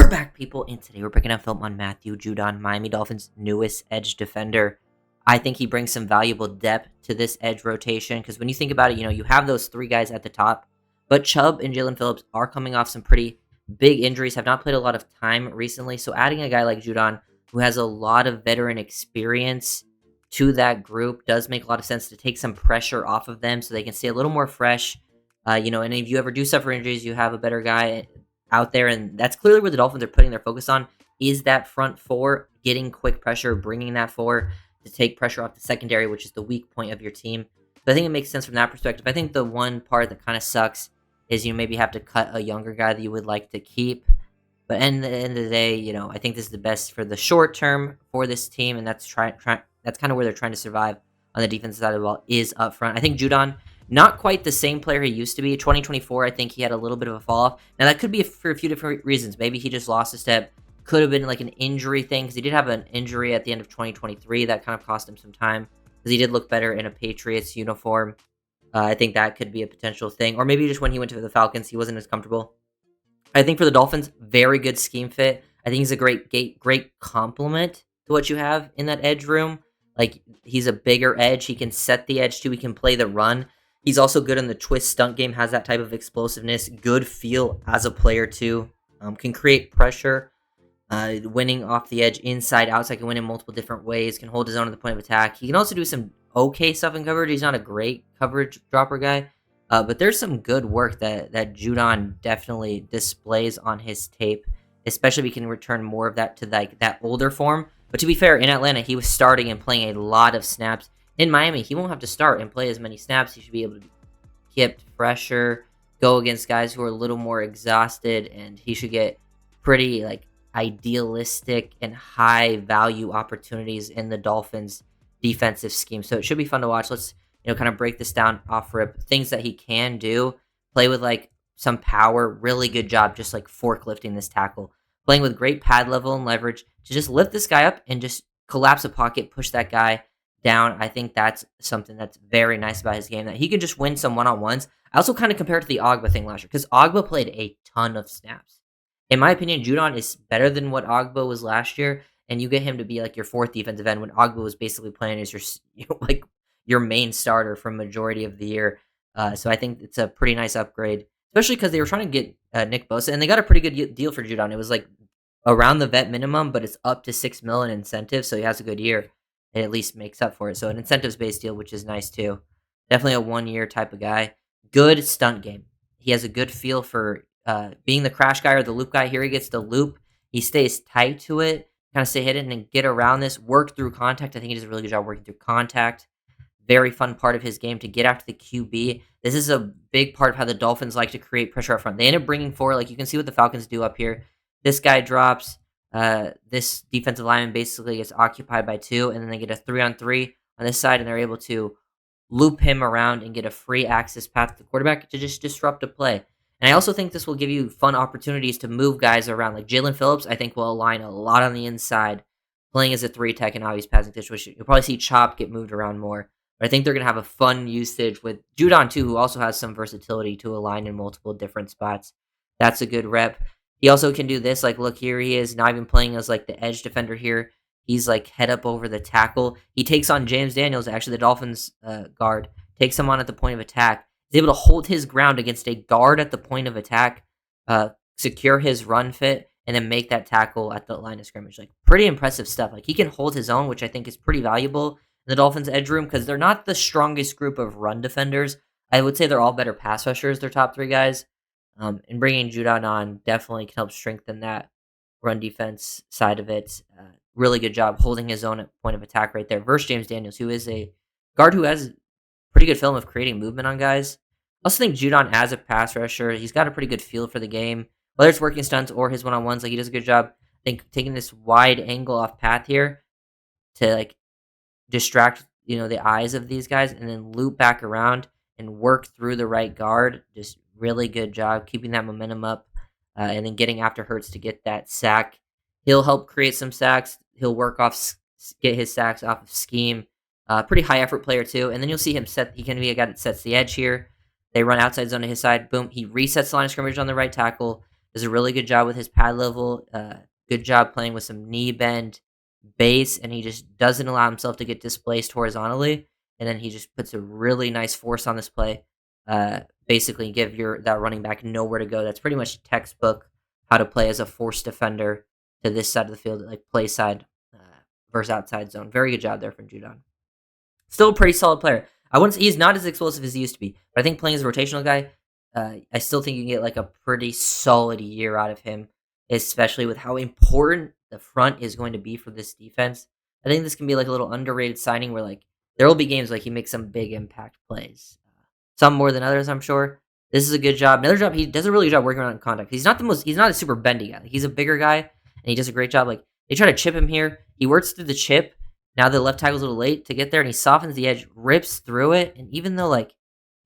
We're back, people, and today we're breaking down film on Matthew Judon, Miami Dolphins' newest edge defender. I think he brings some valuable depth to this edge rotation because when you think about it, you have those three guys at the top, but Chubb and Jalen Phillips are coming off some pretty big injuries, have not played a lot of time recently. So adding a guy like Judon, who has a lot of veteran experience to that group, does make a lot of sense to take some pressure off of them so they can stay a little more fresh. And if you ever do suffer injuries, you have a better guy out there, and that's clearly where the Dolphins are putting their focus on, is that front four, getting quick pressure, bringing that four to take pressure off the secondary, which is the weak point of your team. So I think it makes sense from that perspective. I think the one part that kind of sucks is you maybe have to cut a younger guy that you would like to keep. But at the end of the day, I think this is the best for the short term for this team, and that's kind of where they're trying to survive on the defensive side of the ball is up front. I think Judon, not quite the same player he used to be. 2024, I think he had a little bit of a fall off. Now, that could be for a few different reasons. Maybe he just lost a step. Could have been like an injury thing, because he did have an injury at the end of 2023 that kind of cost him some time, because he did look better in a Patriots uniform. I think that could be a potential thing. Or maybe just when he went to the Falcons, he wasn't as comfortable. I think for the Dolphins, very good scheme fit. I think he's a great complement to what you have in that edge room. Like, he's a bigger edge. He can set the edge, too. He can play the run. He's also good in the twist stunt game, has that type of explosiveness, good feel as a player too, can create pressure, winning off the edge, inside, outside, can win in multiple different ways, can hold his own at the point of attack. He can also do some okay stuff in coverage. He's not a great coverage dropper guy, but there's some good work that Judon definitely displays on his tape, especially if he can return more of that to that older form. But to be fair, in Atlanta, he was starting and playing a lot of snaps. In Miami, he won't have to start and play as many snaps. He should be able to keep fresher, go against guys who are a little more exhausted, and he should get pretty idealistic and high value opportunities in the Dolphins' defensive scheme. So it should be fun to watch. Let's kind of break this down off rip. Things that he can do: play with some power, really good job, just forklifting this tackle, playing with great pad level and leverage to just lift this guy up and just collapse a pocket, push that guy down. I think that's something that's very nice about his game, that he can just win some one-on-ones. I also kind of compare it to the Ogba thing last year, because Ogba played a ton of snaps. In my opinion, Judon is better than what Ogba was last year, and you get him to be your fourth defensive end when Ogba was basically playing as your main starter for majority of the year. So I think it's a pretty nice upgrade, especially because they were trying to get Nick Bosa, and they got a pretty good deal for Judon. It was around the vet minimum, but it's up to $6 million in incentives, so he has a good year. It at least makes up for it. So an incentives-based deal, which is nice too. Definitely a one-year type of guy. Good stunt game. He has a good feel for being the crash guy or the loop guy. Here he gets the loop. He stays tight to it, kind of stay hidden and get around this, work through contact. I think he does a really good job working through contact. Very fun part of his game to get after the QB. This is a big part of how the Dolphins like to create pressure up front. They end up bringing forward, you can see what the Falcons do up here. This guy drops. This defensive lineman basically gets occupied by two, and then they get a 3-on-3 on this side, and they're able to loop him around and get a free access path to the quarterback to just disrupt a play. And I also think this will give you fun opportunities to move guys around. Like Jalen Phillips, I think will align a lot on the inside, playing as a 3-tech and obvious passing situation. You'll probably see Chop get moved around more. But I think they're going to have a fun usage with Judon, too, who also has some versatility to align in multiple different spots. That's a good rep. He also can do this. Look, here he is, not even playing as the edge defender here. He's head up over the tackle. He takes on James Daniels, actually the Dolphins guard, takes him on at the point of attack. He's able to hold his ground against a guard at the point of attack, secure his run fit, and then make that tackle at the line of scrimmage. Pretty impressive stuff. He can hold his own, which I think is pretty valuable in the Dolphins' edge room, because they're not the strongest group of run defenders. I would say they're all better pass rushers, their top three guys. And bringing Judon on definitely can help strengthen that run defense side of it. Really good job holding his own at point of attack right there versus James Daniels, who is a guard who has pretty good film of creating movement on guys. I also think Judon, as a pass rusher, he's got a pretty good feel for the game, whether it's working stunts or his one-on-ones. He does a good job, I think, taking this wide angle off path here to distract the eyes of these guys, and then loop back around and work through the right guard. Just really good job keeping that momentum up, and then getting after Hurts to get that sack. He'll help create some sacks. He'll get his sacks off of scheme. Pretty high effort player too. And then you'll see him he can be a guy that sets the edge here. They run outside zone to his side. Boom. He resets the line of scrimmage on the right tackle. Does a really good job with his pad level. Good job playing with some knee bend base, and he just doesn't allow himself to get displaced horizontally. And then he just puts a really nice force on this play. Basically, give that running back nowhere to go. That's pretty much textbook how to play as a force defender to this side of the field, like play side versus outside zone. Very good job there from Judon. Still a pretty solid player. I wouldn't say he's not as explosive as he used to be, but I think playing as a rotational guy, I still think you can get like a pretty solid year out of him, especially with how important the front is going to be for this defense. I think this can be like a little underrated signing where like there will be games like he makes some big impact plays. Some more than others, I'm sure. This is a good job. Another job, he does a really good job working around contact. He's not a super bendy guy. Like, he's a bigger guy, and he does a great job. Like they try to chip him here. He works through the chip. Now the left tackle's a little late to get there, and he softens the edge, rips through it, and even though like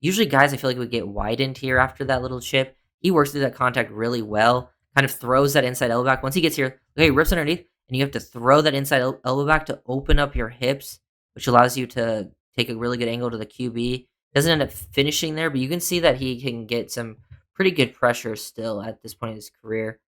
usually guys I feel like would get widened here after that little chip, he works through that contact really well. Kind of throws that inside elbow back. Once he gets here, okay, he rips underneath, and you have to throw that inside elbow back to open up your hips, which allows you to take a really good angle to the QB. Doesn't end up finishing there, but you can see that he can get some pretty good pressure still at this point in his career.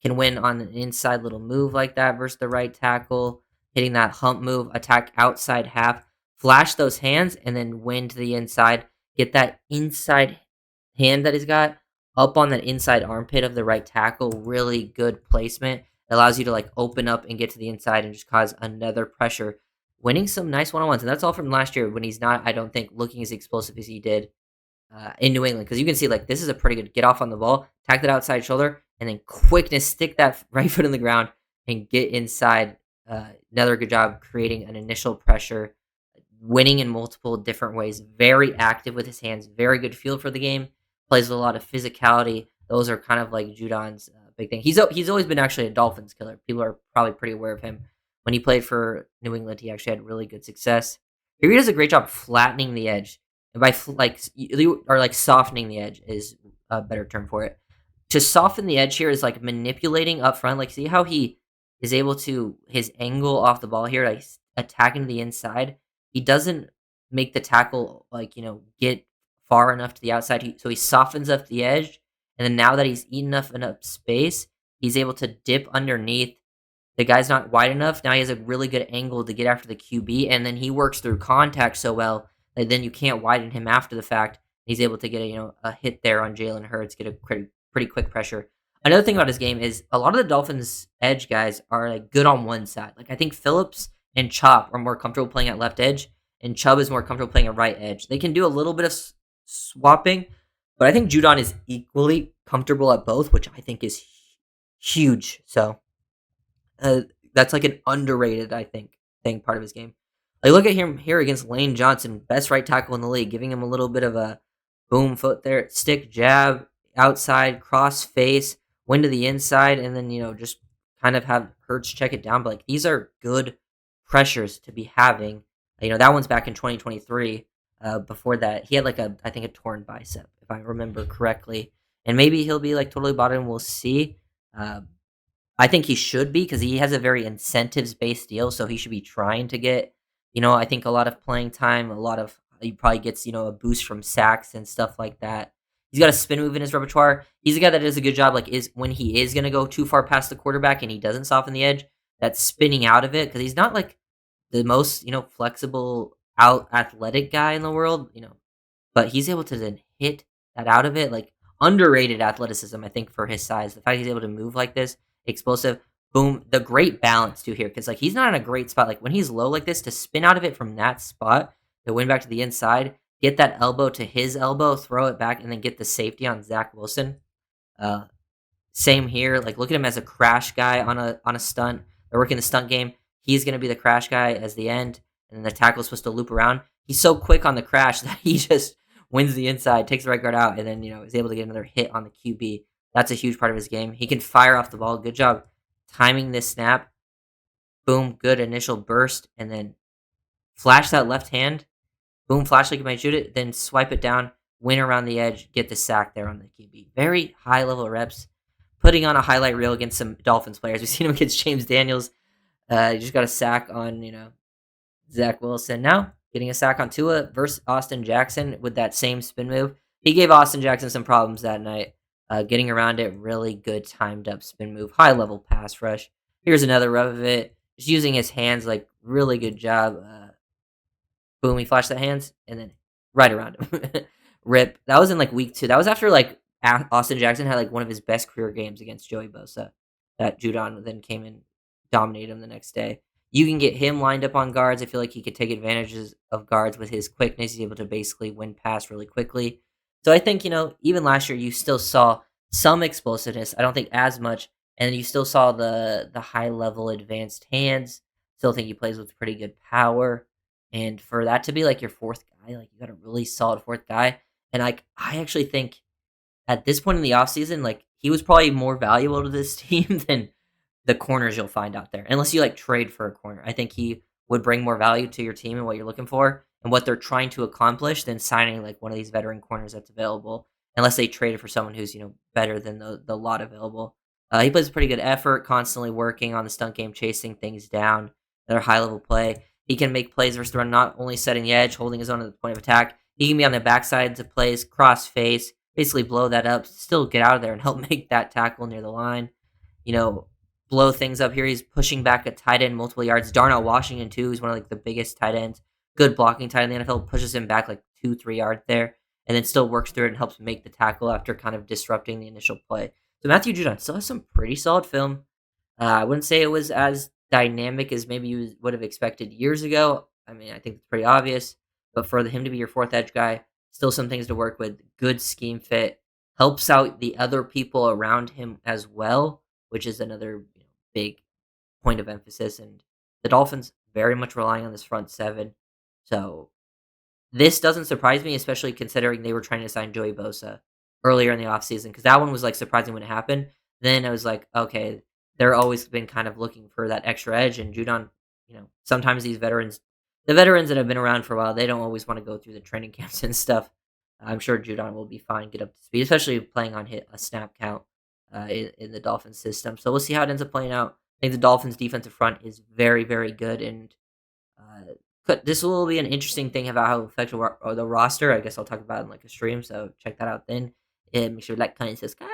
Can win on an inside little move like that versus the right tackle, hitting that hump move, attack outside half, flash those hands, and then win to the inside. Get that inside hand that he's got up on that inside armpit of the right tackle. Really good placement. It allows you to like open up and get to the inside and just cause another pressure. Winning some nice one-on-ones, and that's all from last year when he's not, I don't think, looking as explosive as he did in New England. Because you can see, like, this is a pretty good get off on the ball, tack that outside shoulder, and then quickness, stick that right foot in the ground and get inside. Another good job creating an initial pressure, winning in multiple different ways. Very active with his hands, very good feel for the game, plays with a lot of physicality. Those are kind of like Judon's big thing. He's always been actually a Dolphins killer. People are probably pretty aware of him. When he played for New England, he actually had really good success. Here he does a great job flattening the edge, and by softening the edge is a better term for it. To soften the edge here is like manipulating up front. Like, see how he is able to his angle off the ball here, like attacking to the inside. He doesn't make the tackle get far enough to the outside. So he softens up the edge, and then now that he's eaten enough space, he's able to dip underneath. The guy's not wide enough. Now he has a really good angle to get after the QB, and then he works through contact so well that then you can't widen him after the fact. He's able to get a hit there on Jalen Hurts, get a pretty quick pressure. Another thing about his game is a lot of the Dolphins' edge guys are like good on one side. Like I think Phillips and Chop are more comfortable playing at left edge, and Chubb is more comfortable playing at right edge. They can do a little bit of swapping, but I think Judon is equally comfortable at both, which I think is huge. So. That's like an underrated, I think, part of his game. Like look at him here against Lane Johnson, best right tackle in the league, giving him a little bit of a boom foot there, stick jab, outside, cross face, win to the inside, and then just kind of have Hurts check it down. But like these are good pressures to be having. That one's back in 2023. Before that, he had I think a torn bicep, if I remember correctly, and maybe he'll be like totally bought in. We'll see. I think he should be because he has a very incentives-based deal, so he should be trying to get, I think a lot of playing time, he probably gets, a boost from sacks and stuff like that. He's got a spin move in his repertoire. He's a guy that does a good job, is when he is going to go too far past the quarterback and he doesn't soften the edge, that's spinning out of it because he's not like the most, flexible, out athletic guy in the world, but he's able to then hit that out of it, like underrated athleticism, I think, for his size. The fact he's able to move like this, explosive, boom, the great balance too here, because he's not in a great spot. Like when he's low like this, to spin out of it from that spot, to win back to the inside, get that elbow to his elbow, throw it back, and then get the safety on Zach Wilson. Same here. Like look at him as a crash guy on a stunt. They're working the stunt game. He's gonna be the crash guy as the end, and then the tackle's supposed to loop around. He's so quick on the crash that he just wins the inside, takes the right guard out, and then is able to get another hit on the QB. That's a huge part of his game. He can fire off the ball. Good job timing this snap. Boom, good initial burst, and then flash that left hand. Boom, flash like you might shoot it, then swipe it down, win around the edge, get the sack there on the QB. Very high level reps. Putting on a highlight reel against some Dolphins players. We've seen him against James Daniels. He just got a sack on, Zach Wilson. Now, getting a sack on Tua versus Austin Jackson with that same spin move. He gave Austin Jackson some problems that night. Getting around it, really good timed up spin move, high level pass rush. Here's another rub of it. Just using his hands, like really good job. Boom, he flashed that hands, and then right around him. Rip. That was in like week 2. That was after like Austin Jackson had like one of his best career games against Joey Bosa. That Judon then came and dominated him the next day. You can get him lined up on guards. I feel like he could take advantages of guards with his quickness. He's able to basically win pass really quickly. So I think, even last year you still saw some explosiveness. I don't think as much. And you still saw the high level advanced hands. Still think he plays with pretty good power. And for that to be like your fourth guy, like you got a really solid fourth guy. And like I actually think at this point in the offseason, like he was probably more valuable to this team than the corners you'll find out there. Unless you like trade for a corner. I think he would bring more value to your team and what you're looking for and what they're trying to accomplish than signing like one of these veteran corners that's available. Unless they traded for someone who's, better than the lot available. He plays pretty good effort, constantly working on the stunt game, chasing things down. Another high level play. He can make plays versus the run, not only setting the edge, holding his own at the point of attack. He can be on the backsides of plays, cross face, basically blow that up, still get out of there and help make that tackle near the line. You know, blow things up here. He's pushing back a tight end multiple yards. Darnell Washington, too, is one of like the biggest tight ends. Good blocking tight end in the NFL, pushes him back like 2-3 yards there, and then still works through it and helps make the tackle after kind of disrupting the initial play. So Matthew Judon still has some pretty solid film. I wouldn't say it was as dynamic as maybe you would have expected years ago. I mean, I think it's pretty obvious. But for him to be your fourth edge guy, still some things to work with. Good scheme fit. Helps out the other people around him as well, which is another big point of emphasis. And the Dolphins very much relying on this front seven. So this doesn't surprise me, especially considering they were trying to sign Joey Bosa earlier in the offseason, because that one was like surprising when it happened. Then I was like, okay, they're always been kind of looking for that extra edge, and Judon, sometimes the veterans that have been around for a while, they don't always want to go through the training camps and stuff. I'm sure Judon will be fine, get up to speed, especially playing on hit a snap count in the Dolphins system. So we'll see how it ends up playing out. I think the Dolphins defensive front is very, very good, and this will be an interesting thing about how it affects the roster. I guess I'll talk about it in like a stream, so check that out then. And make sure to like, comment, subscribe.